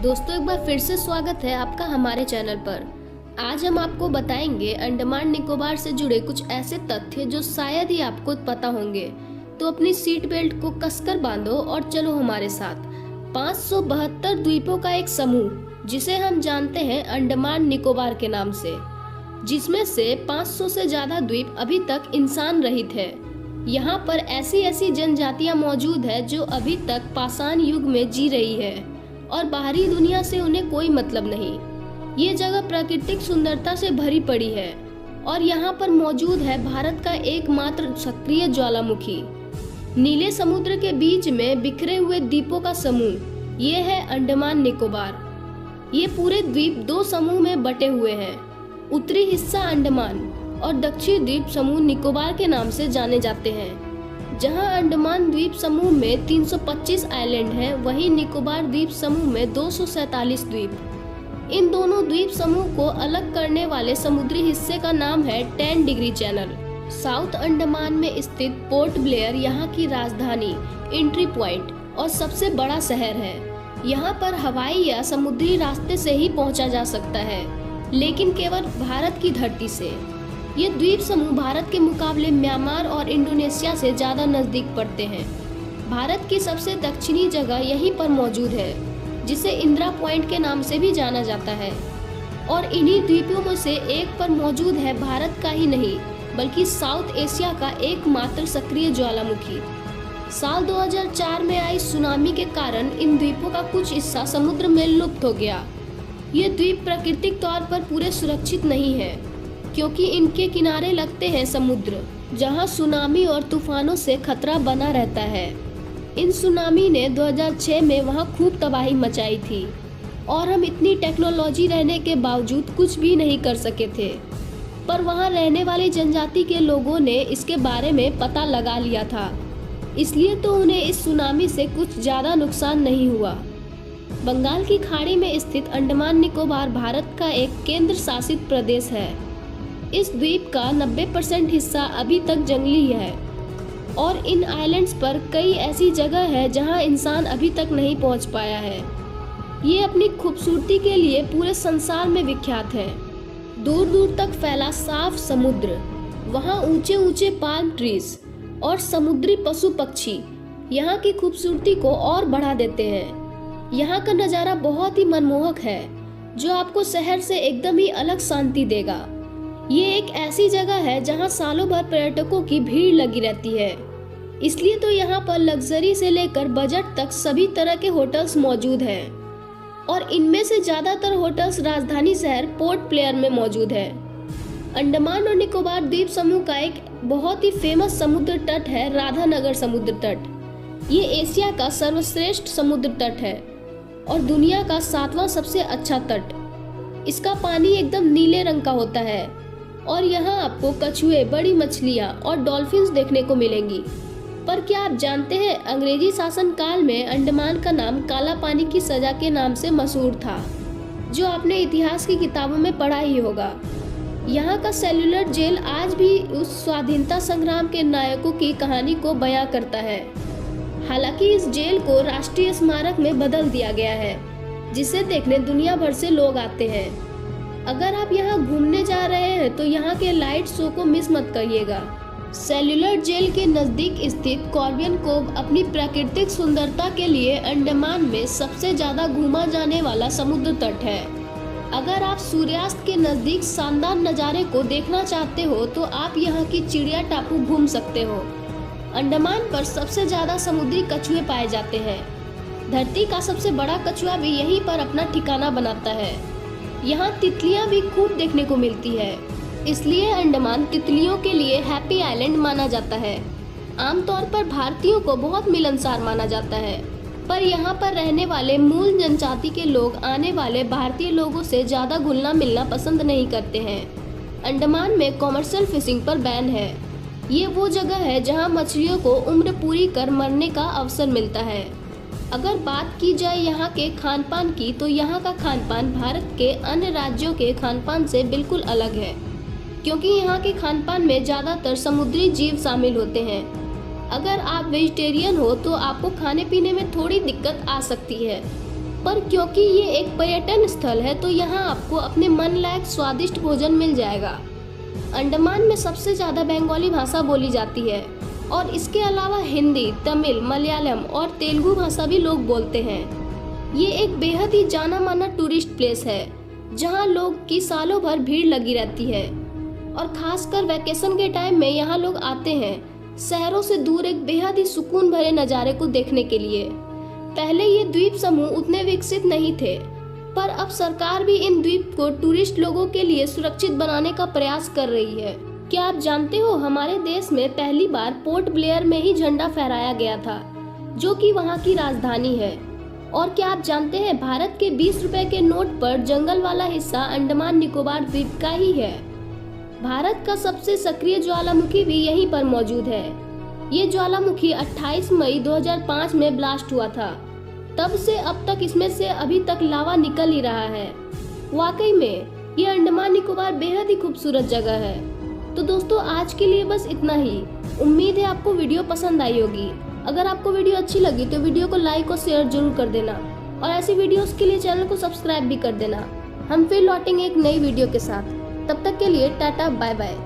दोस्तों, एक बार फिर से स्वागत है आपका हमारे चैनल पर। आज हम आपको बताएंगे अंडमान निकोबार से जुड़े कुछ ऐसे तथ्य जो शायद ही आपको पता होंगे। तो अपनी सीट बेल्ट को कसकर बांधो और चलो हमारे साथ 572 द्वीपों का एक समूह जिसे हम जानते हैं अंडमान निकोबार के नाम से, जिसमें से 500 से ज्यादा द्वीप अभी तक इंसान रहित है। यहाँ पर ऐसी ऐसी जनजातियाँ मौजूद है जो अभी तक पाषाण युग में जी रही है और बाहरी दुनिया से उन्हें कोई मतलब नहीं। ये जगह प्राकृतिक सुंदरता से भरी पड़ी है और यहाँ पर मौजूद है भारत का एकमात्र सक्रिय ज्वालामुखी। नीले समुद्र के बीच में बिखरे हुए द्वीपों का समूह ये है अंडमान निकोबार। ये पूरे द्वीप दो समूह में बटे हुए हैं। उत्तरी हिस्सा अंडमान और दक्षिण द्वीप समूह निकोबार के नाम से जाने जाते हैं। जहां अंडमान द्वीप समूह में 325 आइलैंड हैं, वहीं निकोबार द्वीप समूह में 247 द्वीप। इन दोनों द्वीप समूह को अलग करने वाले समुद्री हिस्से का नाम है 10 डिग्री चैनल। साउथ अंडमान में स्थित पोर्ट ब्लेयर यहाँ की राजधानी, एंट्री पॉइंट और सबसे बड़ा शहर है। यहाँ पर हवाई या समुद्री रास्ते से ही पहुँचा जा सकता है, लेकिन केवल भारत की धरती से। ये द्वीप समूह भारत के मुकाबले म्यांमार और इंडोनेशिया से ज्यादा नजदीक पड़ते हैं। भारत की सबसे दक्षिणी जगह यहीं पर मौजूद है, जिसे इंदिरा पॉइंट के नाम से भी जाना जाता है। और इन्हीं द्वीपों में से एक पर मौजूद है भारत का ही नहीं बल्कि साउथ एशिया का एकमात्र सक्रिय ज्वालामुखी। साल 2004 में आई सुनामी के कारण इन द्वीपों का कुछ हिस्सा समुद्र में लुप्त हो गया। ये द्वीप प्राकृतिक तौर पर पूरे सुरक्षित नहीं है, क्योंकि इनके किनारे लगते हैं समुद्र, जहां सुनामी और तूफानों से खतरा बना रहता है। इन सुनामी ने 2006 में वहां खूब तबाही मचाई थी और हम इतनी टेक्नोलॉजी रहने के बावजूद कुछ भी नहीं कर सके थे। पर वहां रहने वाली जनजाति के लोगों ने इसके बारे में पता लगा लिया था, इसलिए तो उन्हें इस सुनामी से कुछ ज़्यादा नुकसान नहीं हुआ। बंगाल की खाड़ी में स्थित अंडमान निकोबार भारत का एक केंद्र शासित प्रदेश है। इस द्वीप का 90% हिस्सा अभी तक जंगली है और इन आइलैंड्स पर कई ऐसी जगह है जहां इंसान अभी तक नहीं पहुंच पाया है। ये अपनी खूबसूरती के लिए पूरे संसार में विख्यात है। दूर दूर तक फैला साफ समुद्र, वहां ऊंचे ऊंचे पाल्म ट्रीज और समुद्री पशु पक्षी यहाँ की खूबसूरती को और बढ़ा देते हैं। यहाँ का नज़ारा बहुत ही मनमोहक है जो आपको शहर से एकदम ही अलग शांति देगा। ये एक ऐसी जगह है जहां सालों भर पर्यटकों की भीड़ लगी रहती है, इसलिए तो यहाँ पर लग्जरी से लेकर बजट तक सभी तरह के होटल्स मौजूद हैं और इनमें से ज़्यादातर होटल्स राजधानी शहर पोर्ट ब्लेयर में मौजूद है। अंडमान और निकोबार द्वीप समूह का एक बहुत ही फेमस समुद्र तट है राधानगर समुद्र तट। ये एशिया का सर्वश्रेष्ठ समुद्र तट है और दुनिया का 7वां सबसे अच्छा तट। इसका पानी एकदम नीले रंग का होता है और यहाँ आपको कछुए, बड़ी मछलियाँ और डॉल्फिन्स देखने को मिलेंगी। पर क्या आप जानते हैं, अंग्रेजी शासन काल में अंडमान का नाम काला पानी की सजा के नाम से मशहूर था, जो आपने इतिहास की किताबों में पढ़ा ही होगा। यहाँ का सेल्युलर जेल आज भी उस स्वाधीनता संग्राम के नायकों की कहानी को बयां करता है। हालांकि इस जेल को राष्ट्रीय स्मारक में बदल दिया गया है, जिसे देखने दुनिया भर से लोग आते हैं। अगर आप यहाँ घूमने जा रहे हैं तो यहाँ के लाइट शो को मिस मत करिएगा। सेल्युलर जेल के नज़दीक स्थित कॉर्बियन कोव अपनी प्राकृतिक सुंदरता के लिए अंडमान में सबसे ज़्यादा घूमा जाने वाला समुद्र तट है। अगर आप सूर्यास्त के नज़दीक शानदार नज़ारे को देखना चाहते हो तो आप यहाँ की चिड़िया टापू घूम सकते हो। अंडमान पर सबसे ज़्यादा समुद्री कछुए पाए जाते हैं। धरती का सबसे बड़ा कछुआ भी यहीं पर अपना ठिकाना बनाता है। यहाँ तितलियाँ भी खूब देखने को मिलती है, इसलिए अंडमान तितलियों के लिए हैप्पी आइलैंड माना जाता है। आमतौर पर भारतीयों को बहुत मिलनसार माना जाता है, पर यहाँ पर रहने वाले मूल जनजाति के लोग आने वाले भारतीय लोगों से ज़्यादा घुलना मिलना पसंद नहीं करते हैं। अंडमान में कॉमर्शियल फिशिंग पर बैन है। ये वो जगह है जहाँ मछलियों को उम्र पूरी कर मरने का अवसर मिलता है। अगर बात की जाए यहाँ के खान पान की, तो यहाँ का खान पान भारत के अन्य राज्यों के खान पान से बिल्कुल अलग है, क्योंकि यहाँ के खान पान में ज़्यादातर समुद्री जीव शामिल होते हैं। अगर आप वेजिटेरियन हो तो आपको खाने पीने में थोड़ी दिक्कत आ सकती है। पर क्योंकि ये एक पर्यटन स्थल है तो यहाँ आपको अपने मन लायक स्वादिष्ट भोजन मिल जाएगा। अंडमान में सबसे ज्यादा बंगाली भाषा बोली जाती है और इसके अलावा हिंदी, तमिल, मलयालम और तेलुगु भाषा भी लोग बोलते हैं। ये एक बेहद ही जाना माना टूरिस्ट प्लेस है जहाँ लोग की सालों भर भीड़ लगी रहती है और खासकर वैकेशन के टाइम में यहाँ लोग आते हैं शहरों से दूर एक बेहद ही सुकून भरे नज़ारे को देखने के लिए। पहले ये द्वीप समूह उतने विकसित नहीं थे, पर अब सरकार भी इन द्वीप को टूरिस्ट लोगों के लिए सुरक्षित बनाने का प्रयास कर रही है। क्या आप जानते हो हमारे देश में पहली बार पोर्ट ब्लेयर में ही झंडा फहराया गया था, जो कि वहाँ की राजधानी है। और क्या आप जानते हैं भारत के 20 रुपए के नोट पर जंगल वाला हिस्सा अंडमान निकोबार द्वीप का ही है। भारत का सबसे सक्रिय ज्वालामुखी भी यहीं पर मौजूद है। ये ज्वालामुखी 28 मई 2005 में ब्लास्ट हुआ था। तब से अब तक इसमें से अभी तक लावा निकल ही रहा है। वाकई में ये अंडमान निकोबार बेहद ही खूबसूरत जगह है। तो दोस्तों आज के लिए बस इतना ही। उम्मीद है आपको वीडियो पसंद आई होगी। अगर आपको वीडियो अच्छी लगी तो वीडियो को लाइक और शेयर जरूर कर देना और ऐसी वीडियोस के लिए चैनल को सब्सक्राइब भी कर देना। हम फिर लौटेंगे एक नई वीडियो के साथ। तब तक के लिए टाटा बाय बाय।